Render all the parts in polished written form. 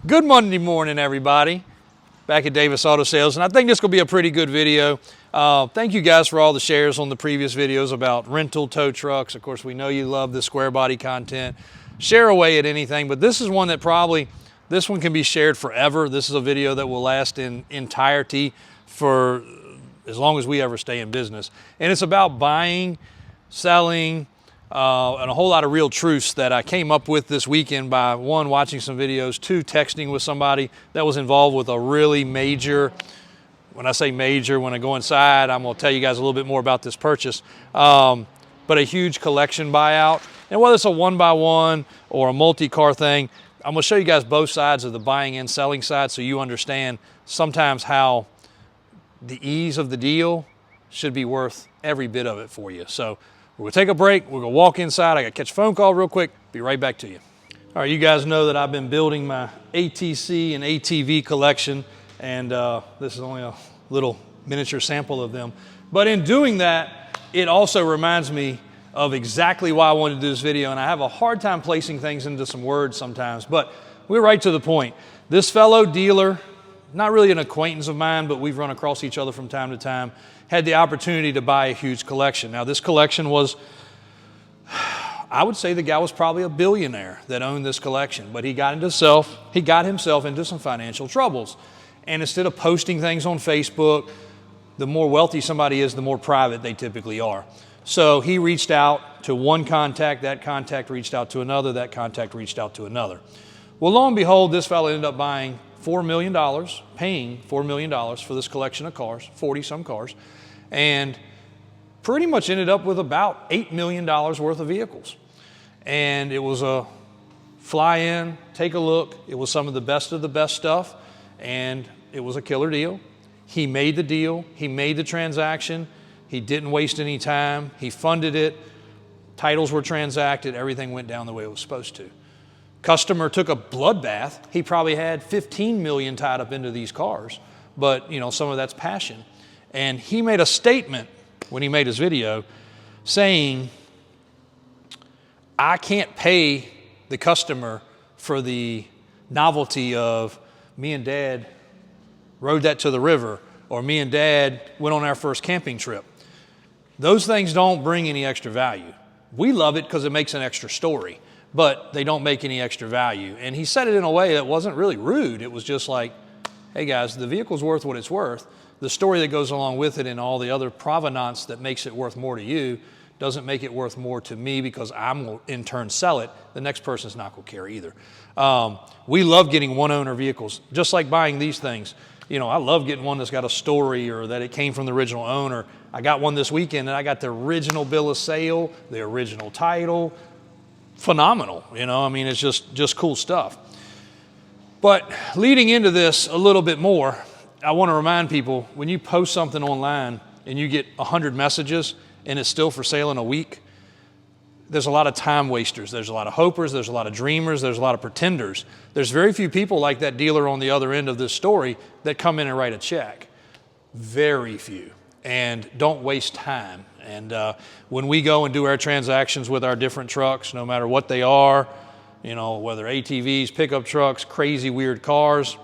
Good Monday morning, everybody. Back at Davis Auto Sales, and I think this will be a pretty good video. Thank you guys for all the shares on the previous videos about rental tow trucks. Of course, we know you love the square body content. Share away at anything, but this is one that this one can be shared forever. This is a video that will last in entirety for as long as we ever stay in business. And it's about buying, selling, and a whole lot of real truths that I came up with this weekend by one, watching some videos, two, texting with somebody that was involved with a really major, when I say major, when I go inside, I'm gonna tell you guys a little bit more about this purchase, but a huge collection buyout. And whether it's a one-by-one or a multi-car thing, I'm gonna show you guys both sides of the buying and selling side so you understand sometimes how the ease of the deal should be worth every bit of it for you. So we're gonna take a break, we're gonna walk inside, I gotta catch a phone call real quick, be right back to you. All right, you guys know that I've been building my ATC and ATV collection, and this is only a little miniature sample of them. But in doing that, it also reminds me of exactly why I wanted to do this video, and I have a hard time placing things into some words sometimes, but we're right to the point. This fellow dealer, not really an acquaintance of mine, but we've run across each other from time to time, had the opportunity to buy a huge collection. Now this collection was, I would say the guy was probably a billionaire that owned this collection, but he got himself into some financial troubles. And instead of posting things on Facebook, the more wealthy somebody is, the more private they typically are. So he reached out to one contact, that contact reached out to another, that contact reached out to another. Well, lo and behold, this fellow ended up buying $4 million, paying $4 million for this collection of cars, 40 some cars, and pretty much ended up with about $8 million worth of vehicles. And it was a fly in, take a look. It was some of the best stuff, and it was a killer deal. He made the deal, he made the transaction, he didn't waste any time, he funded it, titles were transacted, everything went down the way it was supposed to. Customer took a bloodbath. He probably had 15 million tied up into these cars, but you know, some of that's passion. And he made a statement when he made his video saying, I can't pay the customer for the novelty of me and dad rode that to the river, or me and dad went on our first camping trip. Those things don't bring any extra value. We love it because it makes an extra story, but they don't make any extra value. And he said it in a way that wasn't really rude. It was just like, hey guys, the vehicle's worth what it's worth. The story that goes along with it and all the other provenance that makes it worth more to you doesn't make it worth more to me because I'm going to in turn sell it. The next person's not going to care either. We love getting one owner vehicles, just like buying these things. You know, I love getting one that's got a story or that it came from the original owner. I got one this weekend and I got the original bill of sale, the original title. Phenomenal, you know, I mean, it's just cool stuff. But leading into this a little bit more, I want to remind people, when you post something online and you get 100 messages and it's still for sale in a week, there's a lot of time wasters. There's a lot of hopers. There's a lot of dreamers. There's a lot of pretenders. There's very few people like that dealer on the other end of this story that come in and write a check. Very few. And don't waste time. And when we go and do our transactions with our different trucks, no matter what they are, you know, whether ATVs, pickup trucks, crazy weird cars,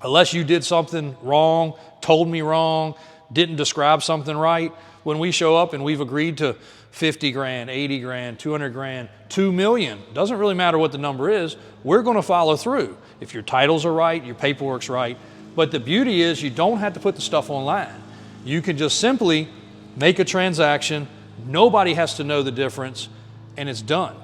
unless you did something wrong, told me wrong, didn't describe something right, when we show up and we've agreed to 50 grand, 80 grand, 200 grand, 2 million, doesn't really matter what the number is, we're going to follow through. If your titles are right, your paperwork's right. But the beauty is you don't have to put the stuff online. You can just simply make a transaction, nobody has to know the difference, and it's done.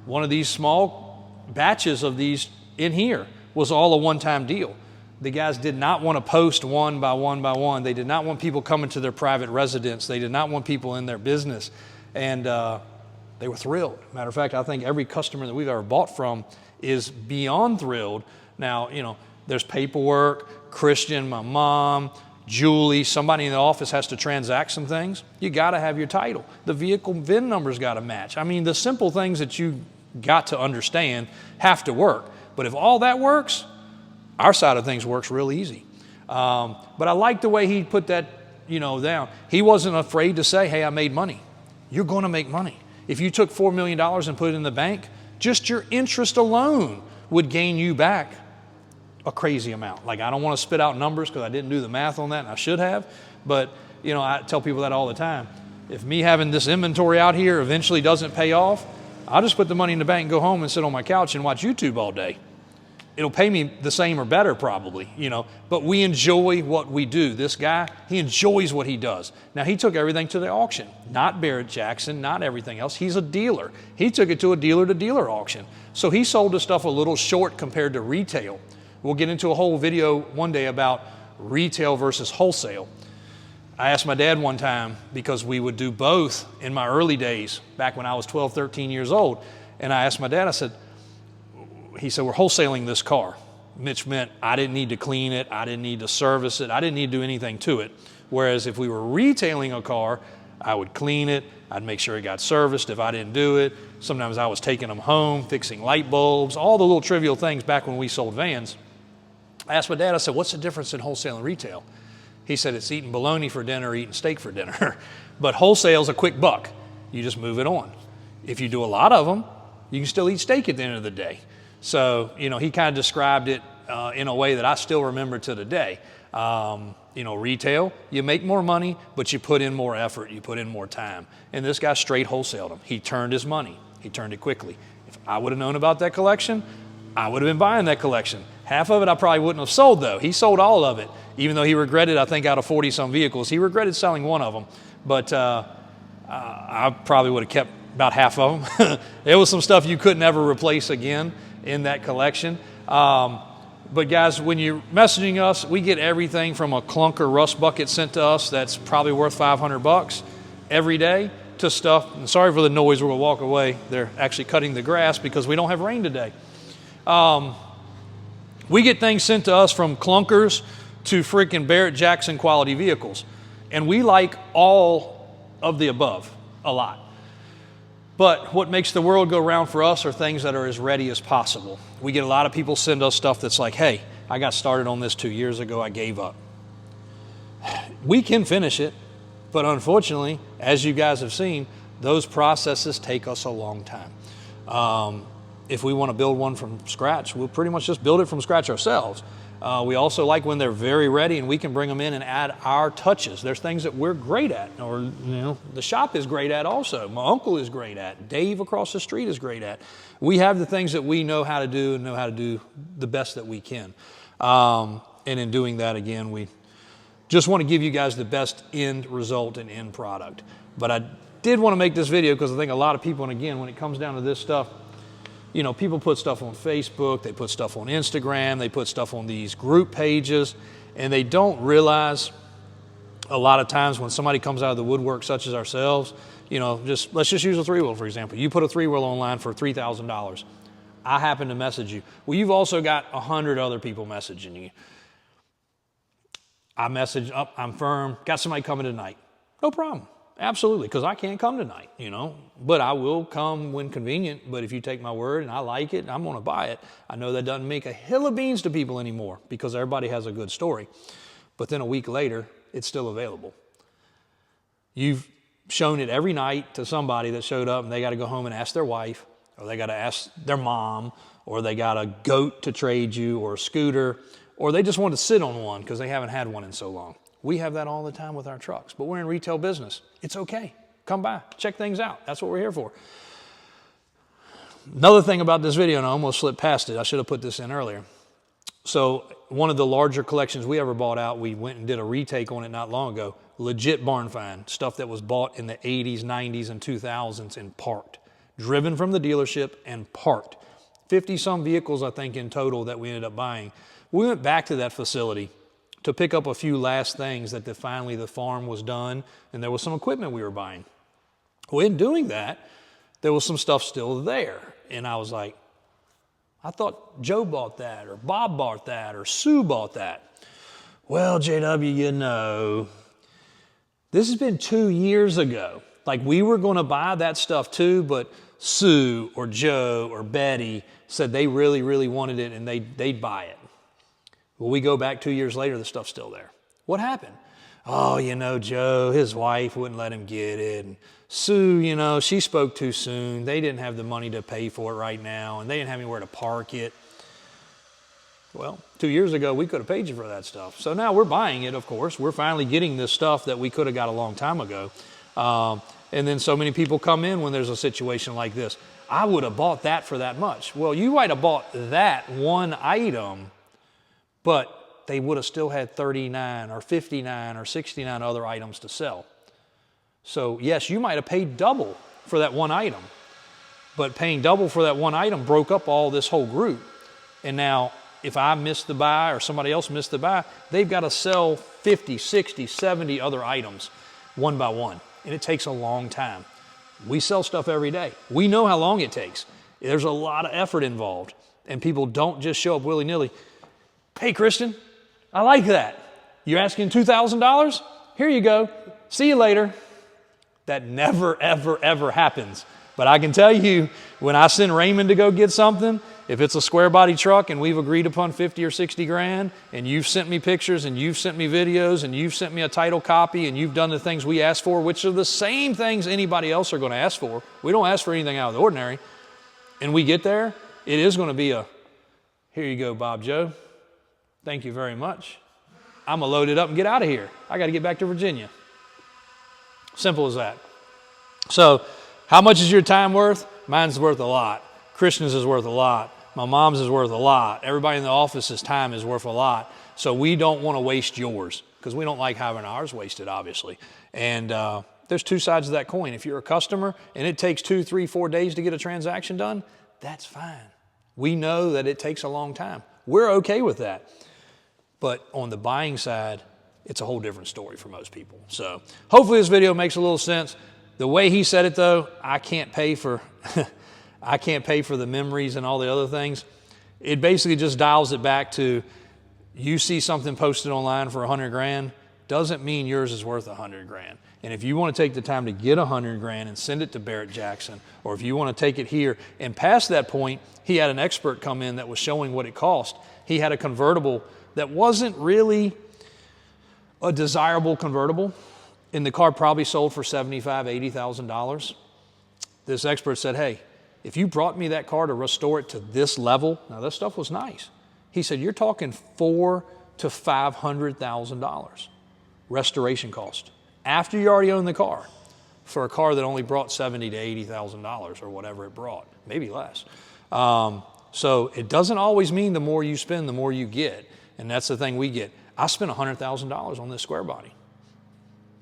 One of these small batches of these in here was all a one-time deal. The guys did not want to post one by one by one. They did not want people coming to their private residence. They did not want people in their business. And they were thrilled. Matter of fact, I think every customer that we've ever bought from is beyond thrilled. Now, you know, there's paperwork, Christian, my mom, Julie, somebody in the office has to transact some things. You got to have your title. The vehicle VIN number's got to match. I mean, the simple things that you got to understand have to work. But if all that works, our side of things works real easy. But I like the way he put that, you know, down. He wasn't afraid to say, hey, I made money. You're going to make money. If you took $4 million and put it in the bank, just your interest alone would gain you back a crazy amount. Like, I don't want to spit out numbers because I didn't do the math on that, and I should have. But, you know, I tell people that all the time. If me having this inventory out here eventually doesn't pay off, I'll just put the money in the bank and go home and sit on my couch and watch YouTube all day. It'll pay me the same or better probably, you know, but we enjoy what we do. This guy, he enjoys what he does. Now, he took everything to the auction, not Barrett-Jackson, not everything else. He's a dealer. He took it to a dealer-to-dealer auction. So he sold the stuff a little short compared to retail. We'll get into a whole video one day about retail versus wholesale. I asked my dad one time, because we would do both in my early days, back when I was 12, 13 years old, and I asked my dad, I said, he said, we're wholesaling this car, which meant I didn't need to clean it, I didn't need to service it, I didn't need to do anything to it. Whereas if we were retailing a car, I would clean it, I'd make sure it got serviced if I didn't do it. Sometimes I was taking them home, fixing light bulbs, all the little trivial things back when we sold vans. I asked my dad, I said, what's the difference in wholesale and retail? He said, it's eating bologna for dinner or eating steak for dinner. But wholesale's a quick buck. You just move it on. If you do a lot of them, you can still eat steak at the end of the day. So, you know, he kind of described it in a way that I still remember to the day. You know, retail, you make more money, but you put in more effort, you put in more time. And this guy straight wholesaled them. He turned his money. He turned it quickly. If I would have known about that collection, I would have been buying that collection. Half of it I probably wouldn't have sold, though. He sold all of it, even though he regretted, I think, out of 40-some vehicles, he regretted selling one of them. But I probably would have kept about half of them. There was some stuff you couldn't ever replace again in that collection. But guys, when you're messaging us, we get everything from a clunker rust bucket sent to us that's probably worth $500 every day to stuff, and sorry for the noise, we're gonna walk away. They're actually cutting the grass because we don't have rain today. We get things sent to us from clunkers to freaking Barrett-Jackson quality vehicles. And we like all of the above a lot. But what makes the world go round for us are things that are as ready as possible. We get a lot of people send us stuff that's like, hey, I got started on this 2 years ago, I gave up. We can finish it, but unfortunately, as you guys have seen, those processes take us a long time. If we want to build one from scratch, we'll pretty much just build it from scratch ourselves. We also like when they're very ready and we can bring them in and add our touches. There's things that we're great at, or you know, the shop is great at also. My uncle is great at. Dave across the street is great at. We have the things that we know how to do and know how to do the best that we can. And in doing that, again, we just want to give you guys the best end result and end product. But I did want to make this video because I think a lot of people, and again, when it comes down to this stuff, you know, people put stuff on Facebook, they put stuff on Instagram, they put stuff on these group pages, and they don't realize a lot of times when somebody comes out of the woodwork, such as ourselves, you know, let's just use a three-wheel, for example. You put a three-wheel online for $3,000. I happen to message you. Well, you've also got 100 other people messaging you. I message up, I'm firm, got somebody coming tonight. No problem. Absolutely, because I can't come tonight, you know, but I will come when convenient. But if you take my word and I like it, I'm going to buy it. I know that doesn't make a hill of beans to people anymore because everybody has a good story. But then a week later, it's still available. You've shown it every night to somebody that showed up and they got to go home and ask their wife, or they got to ask their mom, or they got a goat to trade you, or a scooter, or they just want to sit on one because they haven't had one in so long. We have that all the time with our trucks, but we're in retail business. It's okay. Come by, check things out. That's what we're here for. Another thing about this video, and I almost slipped past it. I should have put this in earlier. So one of the larger collections we ever bought out, we went and did a retake on it not long ago. Legit barn find, stuff that was bought in the 80s, 90s, and 2000s and parked. Driven from the dealership and parked. 50-some vehicles, I think, in total that we ended up buying. We went back to that facility to pick up a few last things that finally the farm was done, and there was some equipment we were buying. Well, in doing that, there was some stuff still there. And I was like, I thought Joe bought that, or Bob bought that, or Sue bought that. Well, JW, you know, this has been 2 years ago. Like, we were going to buy that stuff too, but Sue or Joe or Betty said they really, really wanted it and they'd buy it. Well, we go back 2 years later, the stuff's still there. What happened? Oh, you know, Joe, his wife wouldn't let him get it. And Sue, you know, she spoke too soon. They didn't have the money to pay for it right now, and they didn't have anywhere to park it. Well, 2 years ago, we could have paid you for that stuff. So now we're buying it, of course. We're finally getting this stuff that we could have got a long time ago. And then so many people come in when there's a situation like this. I would have bought that for that much. Well, you might have bought that one item, but they would have still had 39 or 59 or 69 other items to sell. So yes, you might have paid double for that one item, but paying double for that one item broke up all this whole group. And now if I missed the buy or somebody else missed the buy, they've got to sell 50, 60, 70 other items one by one. And it takes a long time. We sell stuff every day. We know how long it takes. There's a lot of effort involved. And people don't just show up willy-nilly. Hey, Christian, I like that. You're asking $2,000? Here you go. See you later. That never, ever, ever happens. But I can tell you, when I send Raymond to go get something, if it's a square body truck and we've agreed upon 50 or 60 grand, and you've sent me pictures and you've sent me videos and you've sent me a title copy and you've done the things we asked for, which are the same things anybody else are going to ask for. We don't ask for anything out of the ordinary. And we get there, it is going to be a, here you go, Bob Joe. Thank you very much. I'm going to load it up and get out of here. I got to get back to Virginia. Simple as that. So how much is your time worth? Mine's worth a lot. Christian's is worth a lot. My mom's is worth a lot. Everybody in the office's time is worth a lot. So we don't want to waste yours because we don't like having ours wasted, obviously. And there's two sides of that coin. If you're a customer and it takes 2, 3, 4 days to get a transaction done, that's fine. We know that it takes a long time. We're okay with that. But on the buying side, it's a whole different story for most people. So hopefully this video makes a little sense. The way he said it though, I can't pay for I can't pay for the memories and all the other things. It basically just dials it back to, you see something posted online for 100 grand, doesn't mean yours is worth 100 grand. And if you want to take the time to get 100 grand and send it to Barrett Jackson, or if you want to take it here, and past that point, he had an expert come in that was showing what it cost. He had a convertible that wasn't really a desirable convertible, and the car probably sold for $75,000, $80,000. This expert said, hey, if you brought me that car to restore it to this level, now this stuff was nice. He said, you're talking $400,000 to $500,000 restoration cost after you already own the car, for a car that only brought $70,000 to $80,000 or whatever it brought, maybe less. So it doesn't always mean the more you spend, the more you get. And that's the thing we get. I spent $100,000 on this square body.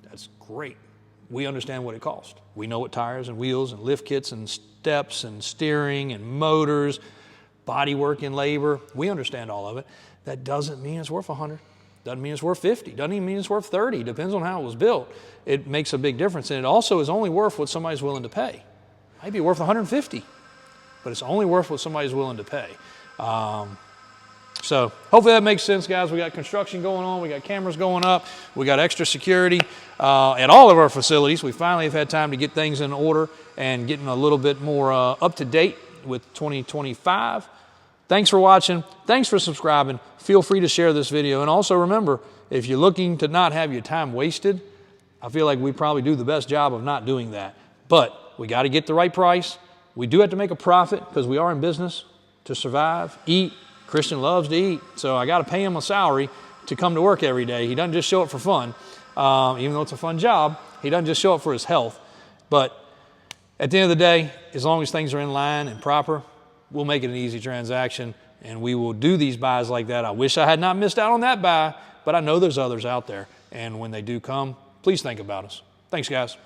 That's great. We understand what it costs. We know what tires and wheels and lift kits and steps and steering and motors, body work and labor. We understand all of it. That doesn't mean it's worth 100. Doesn't mean it's worth 50. Doesn't even mean it's worth 30. Depends on how it was built. It makes a big difference. And it also is only worth what somebody's willing to pay. Might be worth 150, but it's only worth what somebody's willing to pay. So hopefully that makes sense, guys. We got construction going on. We got cameras going up. We got extra security at all of our facilities. We finally have had time to get things in order and getting a little bit more up to date with 2025. Thanks for watching. Thanks for subscribing. Feel free to share this video. And also remember, if you're looking to not have your time wasted, I feel like we probably do the best job of not doing that. But we got to get the right price. We do have to make a profit because we are in business to survive, eat. Christian loves to eat, so I got to pay him a salary to come to work every day. He doesn't just show up for fun, even though it's a fun job. He doesn't just show up for his health. But at the end of the day, as long as things are in line and proper, we'll make it an easy transaction, and we will do these buys like that. I wish I had not missed out on that buy, but I know there's others out there, and when they do come, please think about us. Thanks, guys.